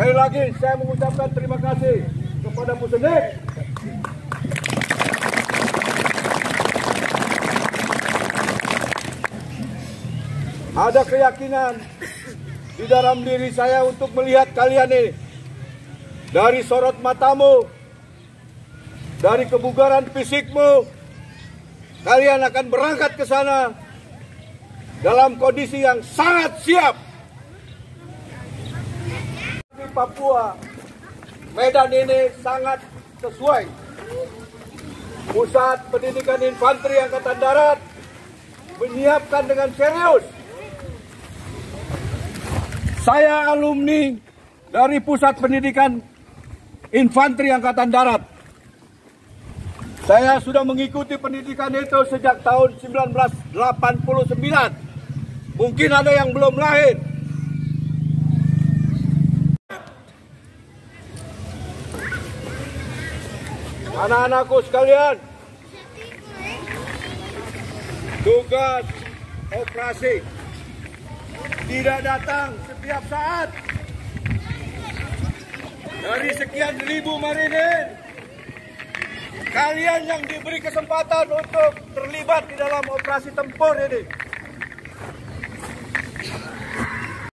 Sekali lagi saya mengucapkan terima kasih kepada Pusendik. Ada keyakinan di dalam diri saya untuk melihat kalian ini. Dari sorot matamu, dari kebugaran fisikmu, kalian akan berangkat ke sana dalam kondisi yang sangat siap. Di Papua, Medan ini sangat sesuai. Pusat Pendidikan Infanteri Angkatan Darat menyiapkan dengan serius. Saya alumni dari Pusat Pendidikan Infanteri Angkatan Darat. Saya sudah mengikuti pendidikan itu sejak tahun 1989. Mungkin ada yang belum lahir. Anak-anakku sekalian, tugas operasi tidak datang setiap saat. Dari sekian ribu marinir, kalian yang diberi kesempatan untuk terlibat di dalam operasi tempur ini